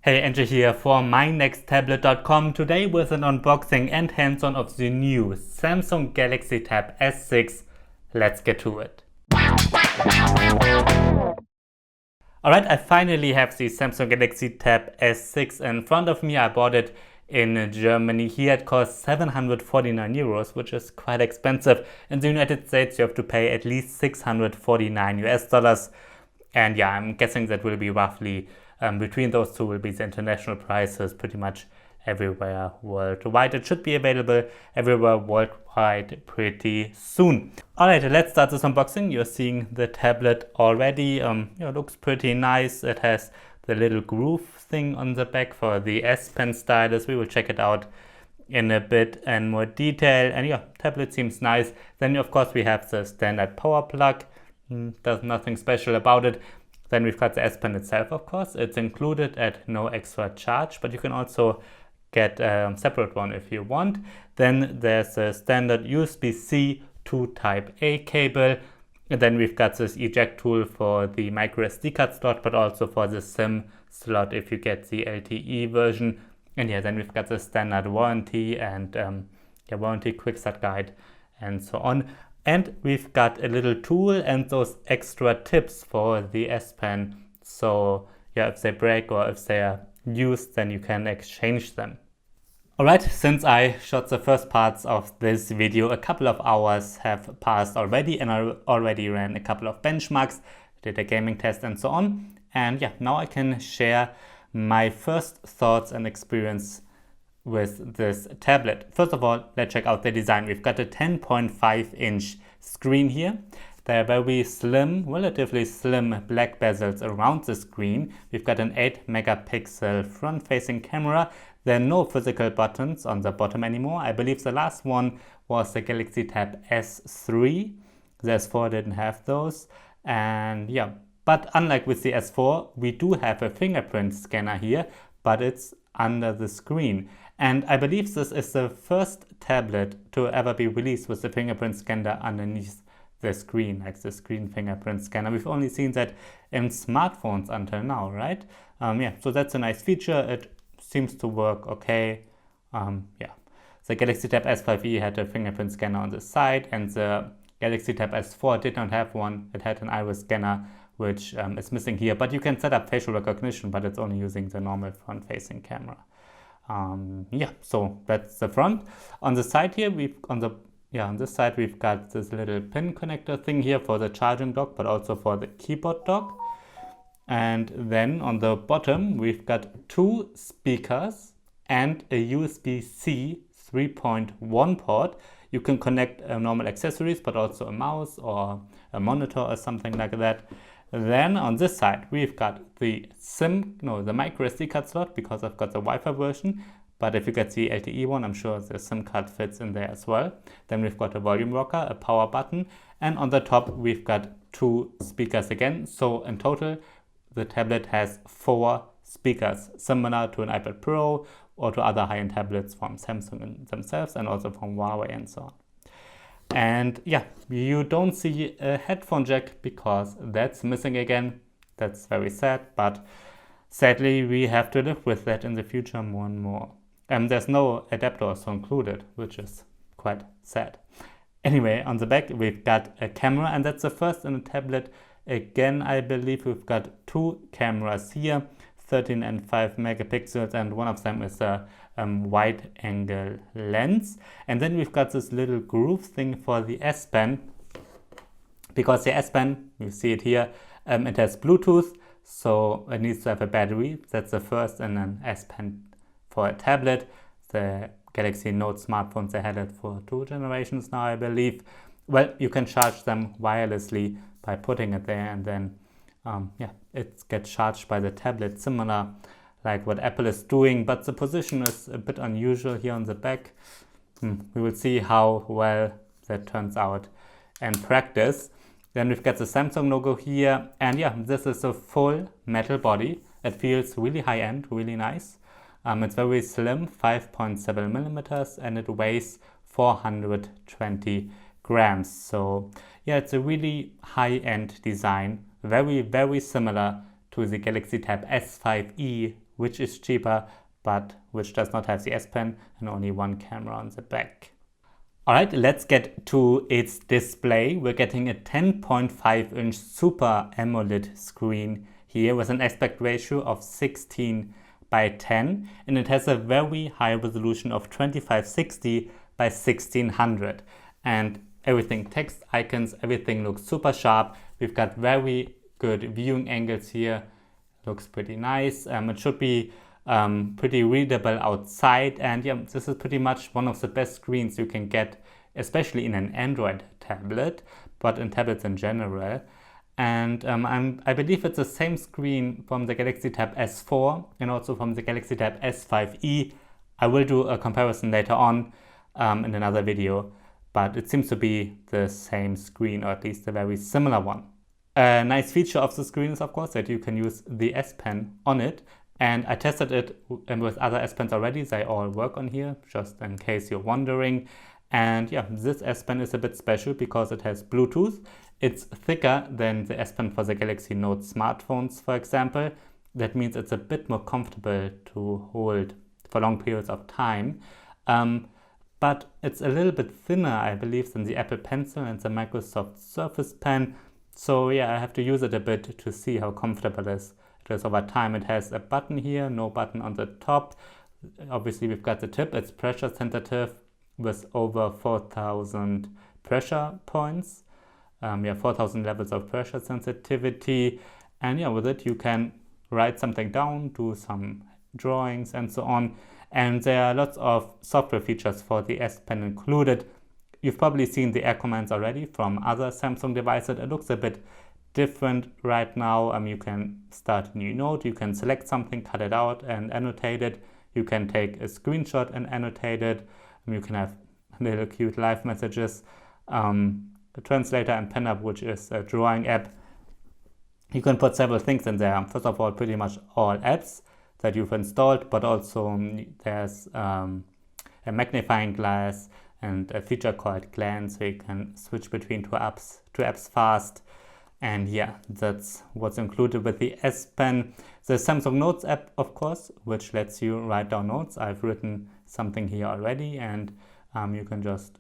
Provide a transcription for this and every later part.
Hey, Andrew here for mynexttablet.com, today with an unboxing and hands-on of the new Samsung Galaxy Tab S6. Let's get to it. Alright, I finally have the Samsung Galaxy Tab S6 in front of me. I bought it in Germany. Here it costs 749 euros, which is quite expensive. In the United States you have to pay at least 649 US dollars. And yeah, I'm guessing that will be roughly between those two will be the international prices pretty much everywhere worldwide. It should be available everywhere worldwide pretty soon. Alright, let's start this unboxing. You're seeing the tablet already. It looks pretty nice. It has the little groove thing on the back for the S Pen stylus. We will check it out in a bit and more detail. And yeah, tablet seems nice. Then of course we have the standard power plug. There's nothing special about it. Then we've got the S Pen itself, of course. It's included at no extra charge, but you can also get a separate one if you want. Then there's a standard USB-C to Type-A cable. And then we've got this eject tool for the micro SD card slot, but also for the SIM slot if you get the LTE version. And yeah, then we've got the standard warranty and warranty quick start guide and so on. And we've got a little tool and those extra tips for the S Pen. So yeah, if they break or if they are used, then you can exchange them. Alright, since I shot the first parts of this video, a couple of hours have passed already and I already ran a couple of benchmarks, did a gaming test and so on. And yeah, now I can share my first thoughts and experience with this tablet. First of all, let's check out the design. We've got a 10.5-inch screen here. They're very slim, relatively slim black bezels around the screen. We've got an 8-megapixel front-facing camera. There are no physical buttons on the bottom anymore. I believe the last one was the Galaxy Tab S3. The S4 didn't have those. And yeah, but unlike with the S4, we do have a fingerprint scanner here, but it's under the screen. And I believe this is the first tablet to ever be released with the fingerprint scanner underneath the screen, like the screen fingerprint scanner. We've only seen that in smartphones until now, right? Yeah, so that's a nice feature. It seems to work okay. Yeah, the Galaxy Tab S5e had a fingerprint scanner on the side, and the Galaxy Tab S4 did not have one. It had an iris scanner, which is missing here. But you can set up facial recognition, but it's only using the normal front-facing camera. Yeah, so that's the front. On the side here, on this side we've got this little pin connector thing here for the charging dock, but also for the keyboard dock. And then on the bottom we've got two speakers and a USB-C 3.1 port. You can connect normal accessories, but also a mouse or a monitor or something like that. Then on this side we've got the micro SD card slot, because I've got the Wi-Fi version, but if you get the LTE one, I'm sure the SIM card fits in there as well. Then we've got a volume rocker, a power button, and on the top we've got two speakers again. So in total the tablet has 4 speakers, similar to an iPad Pro or to other high-end tablets from Samsung themselves and also from Huawei and so on. And yeah, you don't see a headphone jack because that's missing again. That's very sad, but sadly we have to live with that in the future more and more. There's no adapter also included, which is quite sad. Anyway, on the back we've got a camera, and that's the first in a tablet. Again, I believe we've got 2 cameras here, 13 and 5 megapixels, and one of them is a wide angle lens. And then we've got this little groove thing for the S Pen, because the S Pen, you see it here, it has Bluetooth, so it needs to have a battery. That's the first in an S Pen for a tablet. The Galaxy Note smartphones, they had it for 2 generations now, I believe. Well, you can charge them wirelessly by putting it there, and then it gets charged by the tablet, similar like what Apple is doing, but the position is a bit unusual here on the back. We will see how well that turns out in practice. Then we've got the Samsung logo here, and yeah, this is a full metal body. It feels really high-end, really nice. It's very slim, 5.7 millimeters, and it weighs 420 grams. So yeah, it's a really high-end design, very, very similar to the Galaxy Tab S5e which is cheaper, but which does not have the S Pen and only one camera on the back. Alright, let's get to its display. We're getting a 10.5-inch Super AMOLED screen here with an aspect ratio of 16:10, and it has a very high resolution of 2560 by 1600. And everything, text, icons, everything looks super sharp. We've got very good viewing angles here. Looks pretty nice. It should be pretty readable outside, and yeah, this is pretty much one of the best screens you can get, especially in an Android tablet, but in tablets in general. And I believe it's the same screen from the Galaxy Tab S4 and also from the Galaxy Tab S5e. I will do a comparison later on in another video, but it seems to be the same screen, or at least a very similar one. A nice feature of the screen is, of course, that you can use the S Pen on it. And I tested it with other S Pens already. They all work on here, just in case you're wondering. And yeah, this S Pen is a bit special because it has Bluetooth. It's thicker than the S Pen for the Galaxy Note smartphones, for example. That means it's a bit more comfortable to hold for long periods of time. But it's a little bit thinner, I believe, than the Apple Pencil and the Microsoft Surface Pen. So yeah, I have to use it a bit to see how comfortable it is. Over time. It has a button here, no button on the top. Obviously we've got the tip, it's pressure sensitive with over 4,000 pressure points. 4,000 levels of pressure sensitivity, and yeah, with it you can write something down, do some drawings and so on. And there are lots of software features for the S Pen included. You've probably seen the air commands already from other Samsung devices. It looks a bit different right now. You can start a new note, you can select something, cut it out and annotate it. You can take a screenshot and annotate it. You can have little cute live messages. A translator and PenUp, which is a drawing app. You can put several things in there. First of all, pretty much all apps that you've installed, but also there's a magnifying glass and a feature called Glance, so you can switch between two apps fast. And yeah, that's what's included with the S Pen. The Samsung Notes app, of course, which lets you write down notes. I've written something here already, and you can just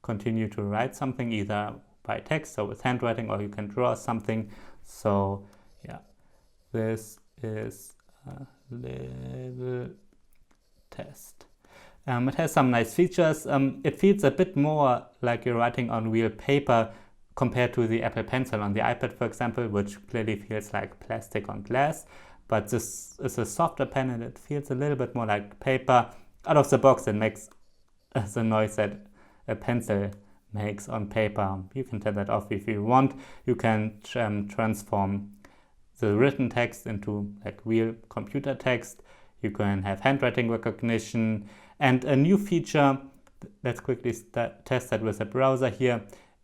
continue to write something either by text or with handwriting, or you can draw something. So yeah, this is a little test. It has some nice features. It feels a bit more like you're writing on real paper compared to the Apple Pencil on the iPad, for example, which clearly feels like plastic on glass. But this is a softer pen and it feels a little bit more like paper. Out of the box, it makes the noise that a pencil makes on paper. You can turn that off if you want. You can transform the written text into like real computer text. You can have handwriting recognition, and a new feature, let's quickly test that with a browser here.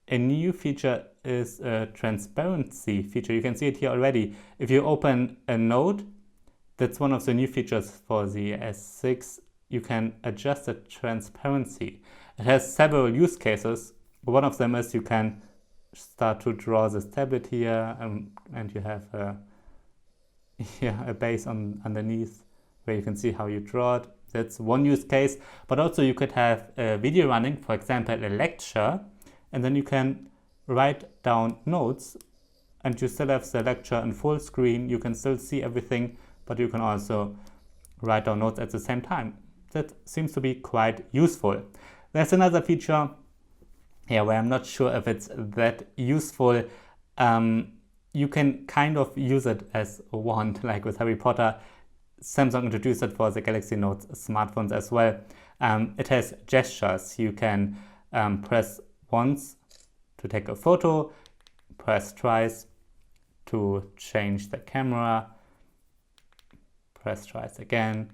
A new feature is a transparency feature. You can see it here already. If you open a note, that's one of the new features for the S6. You can adjust the transparency. It has several use cases. One of them is you can start to draw this tablet here, and you have a base underneath where you can see how you draw it. That's one use case. But also you could have a video running, for example, a lecture, and then you can write down notes and you still have the lecture in full screen. You can still see everything, but you can also write down notes at the same time. That seems to be quite useful. There's another feature here where I'm not sure if it's that useful. You can kind of use it as a wand, like with Harry Potter. Samsung introduced it for the Galaxy Note smartphones as well. It has gestures. You can press once to take a photo, press twice to change the camera, press twice again,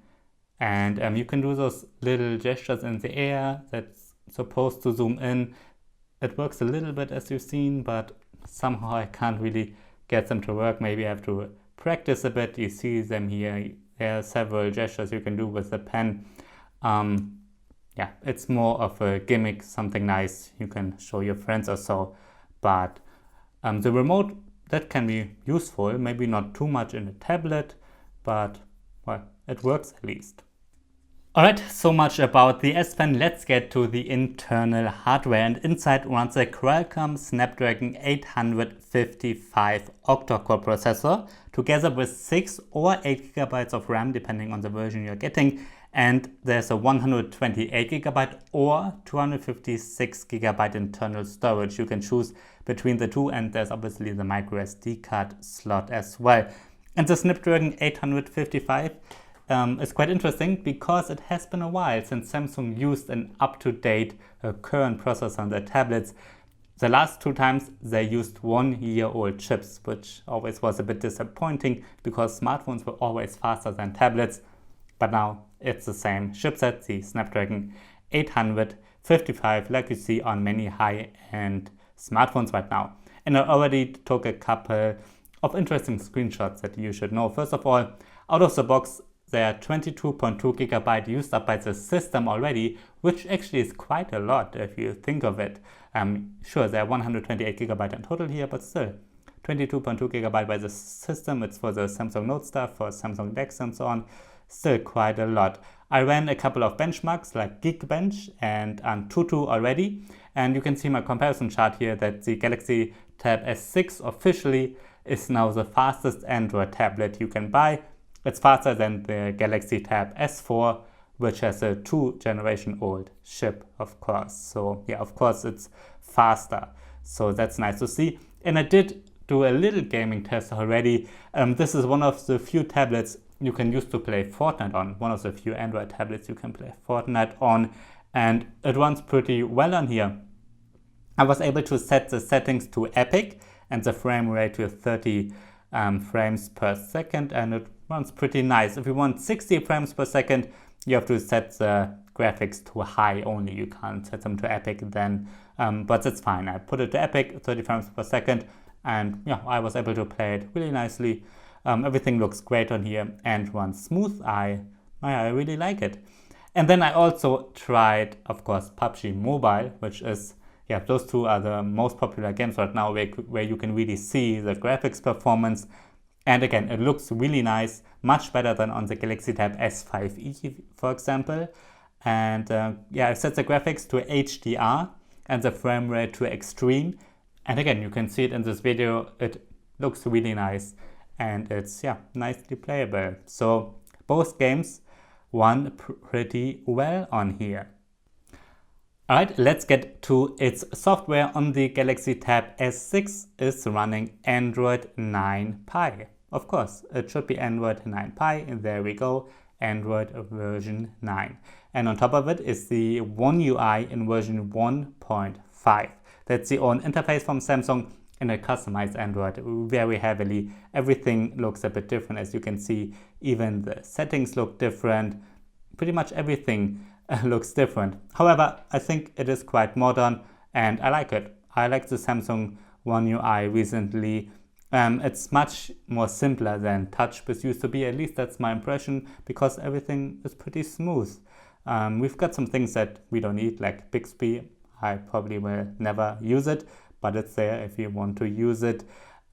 and you can do those little gestures in the air that's supposed to zoom in. It works a little bit as you've seen, but somehow I can't really get them to work. Maybe I have to practice a bit. You see them here. There are several gestures you can do with the pen. Yeah, it's more of a gimmick, something nice you can show your friends or so. But the remote, that can be useful, maybe not too much in a tablet, but well, it works at least. Alright, so much about the S Pen. Let's get to the internal hardware, and inside runs a Qualcomm Snapdragon 855 octa-core processor together with 6 or 8 GB of RAM depending on the version you're getting, and there's a 128 GB or 256 GB internal storage. You can choose between the two, and there's obviously the micro SD card slot as well. And the Snapdragon 855 is quite interesting because it has been a while since Samsung used an up-to-date current processor on their tablets. The last two times they used 1-year-old chips, which always was a bit disappointing because smartphones were always faster than tablets. But now it's the same chipset, the Snapdragon 855, like you see on many high-end smartphones right now. And I already took a couple of interesting screenshots that you should know. First of all, out of the box, there are 22.2 GB used up by the system already, which actually is quite a lot if you think of it. Sure, there are 128 GB in total here, but still, 22.2 GB by the system. It's for the Samsung Note stuff, for Samsung DeX and so on. Still quite a lot. I ran a couple of benchmarks like Geekbench and Antutu already, and you can see my comparison chart here that the Galaxy Tab S6 officially is now the fastest Android tablet you can buy. It's faster than the Galaxy Tab S4, which has a 2-generation-old chip, of course. So yeah, of course it's faster. So that's nice to see. And I did do a little gaming test already. This is one of the few tablets you can use to play Fortnite on. One of the few Android tablets you can play Fortnite on. And it runs pretty well on here. I was able to set the settings to epic and the frame rate to 30 frames per second, and it runs pretty nice. If you want 60 frames per second, you have to set the graphics to high only. You can't set them to epic then, but that's fine. I put it to epic, 30 frames per second, and yeah, I was able to play it really nicely. Everything looks great on here and runs smooth. I really like it. And then I also tried, of course, PUBG Mobile, which is, yeah, those two are the most popular games right now where you can really see the graphics performance. And again, it looks really nice, much better than on the Galaxy Tab S5e, for example. And yeah, I set the graphics to HDR and the frame rate to extreme. And again, you can see it in this video. It looks really nice and it's, yeah, nicely playable. So both games run pretty well on here. Alright, let's get to its software. On the Galaxy Tab S6 is running Android 9 Pie. Of course, it should be Android 9 Pie, and there we go, Android version 9. And on top of it is the One UI in version 1.5. That's the own interface from Samsung, and it customized Android very heavily. Everything looks a bit different, as you can see. Even the settings look different. Pretty much everything looks different. However, I think it is quite modern and I like it. I like the Samsung One UI recently. It's much more simpler than TouchWiz used to be, at least that's my impression, because everything is pretty smooth. We've got some things that we don't need, like Bixby. I probably will never use it, but it's there if you want to use it.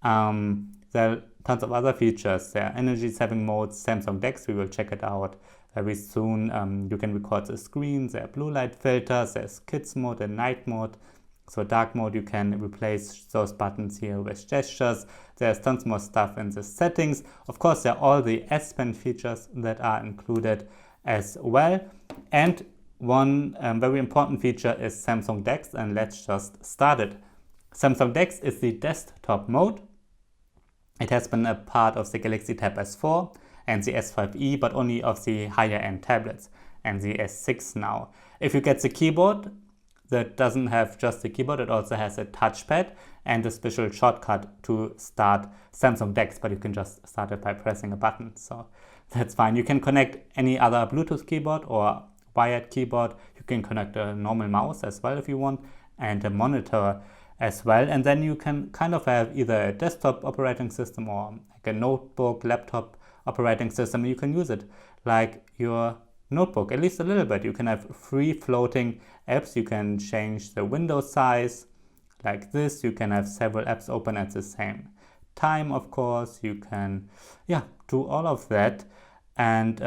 There are tons of other features. There are energy saving modes, Samsung DeX, we will check it out very soon. You can record the screen, there are blue light filters, there's kids mode and night mode. So dark mode, you can replace those buttons here with gestures. There's tons more stuff in the settings. Of course, there are all the S Pen features that are included as well. And one very important feature is Samsung DeX, and let's just start it. Samsung DeX is the desktop mode. It has been a part of the Galaxy Tab S4 and the S5e, but only of the higher end tablets, and the S6 now. If you get the keyboard, that doesn't have just the keyboard, it also has a touchpad and a special shortcut to start Samsung DeX, but you can just start it by pressing a button, so that's fine. You can connect any other Bluetooth keyboard or wired keyboard. You can connect a normal mouse as well if you want, and a monitor as well, and then you can kind of have either a desktop operating system or like a notebook, laptop operating system. You can use it like your notebook, at least a little bit. You can have free floating apps. You can change the window size like this. You can have several apps open at the same time, of course. You can, yeah, do all of that. and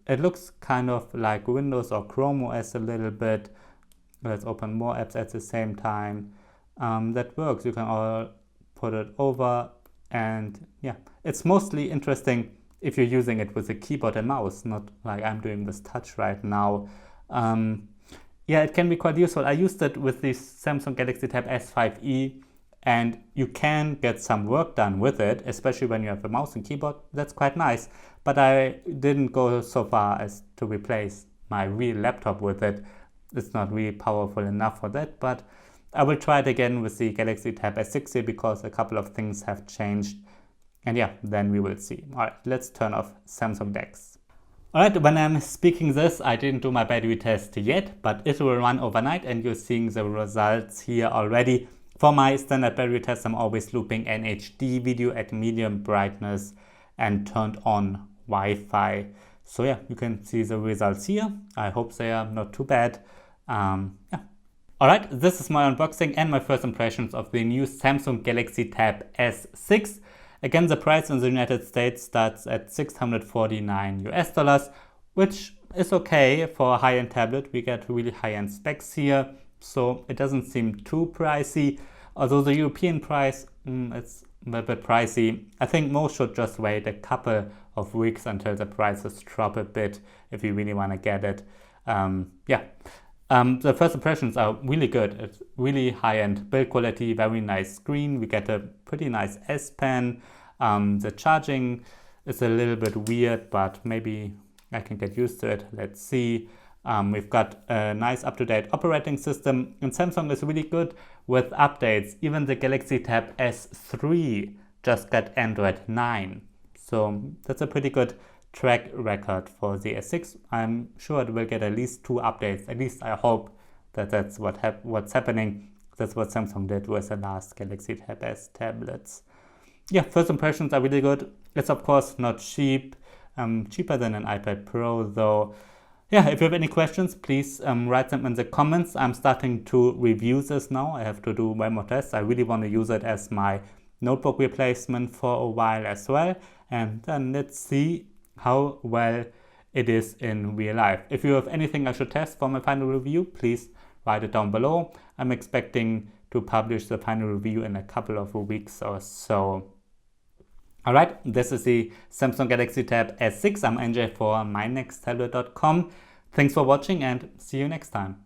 it looks kind of like Windows or Chrome OS a little bit. Let's open more apps at the same time. That works. You can all put it over, and yeah, it's mostly interesting if you're using it with a keyboard and mouse, not like I'm doing this touch right now. Yeah, it can be quite useful. I used it with the Samsung Galaxy Tab S5e, and you can get some work done with it, especially when you have a mouse and keyboard. That's quite nice, but I didn't go so far as to replace my real laptop with it. It's not really powerful enough for that, but I will try it again with the Galaxy Tab S6e because a couple of things have changed, and yeah, then we will see. Alright, let's turn off Samsung DeX. Alright, when I'm speaking this, I didn't do my battery test yet, but it will run overnight and you're seeing the results here already. For my standard battery test, I'm always looping an HD video at medium brightness and turned on Wi-Fi. So yeah, you can see the results here. I hope they are not too bad. Yeah. Alright, this is my unboxing and my first impressions of the new Samsung Galaxy Tab S6. Again, the price in the United States starts at $649 US, which is okay for a high-end tablet. We get really high-end specs here, so it doesn't seem too pricey. Although the European price, it's a bit pricey. I think most should just wait a couple of weeks until the prices drop a bit if you really want to get it. Yeah. The first impressions are really good. It's really high-end build quality, very nice screen. We get a pretty nice S Pen. The charging is a little bit weird, but maybe I can get used to it. Let's see. We've got a nice up-to-date operating system, and Samsung is really good with updates. Even the Galaxy Tab S3 just got Android 9. So that's a pretty good track record for the S6. I'm sure it will get at least 2 updates. At least I hope that that's what's happening. That's what Samsung did with the last Galaxy Tab S tablets. Yeah, first impressions are really good. It's of course not cheap, cheaper than an iPad Pro though. Yeah, if you have any questions, please write them in the comments. I'm starting to review this now. I have to do one more test. I really want to use it as my notebook replacement for a while as well. And then let's see how well it is in real life. If you have anything I should test for my final review, please write it down below. I'm expecting to publish the final review in a couple of weeks or so. Alright, this is the Samsung Galaxy Tab S6. I'm NJ for mynexttablet.com. Thanks for watching and see you next time.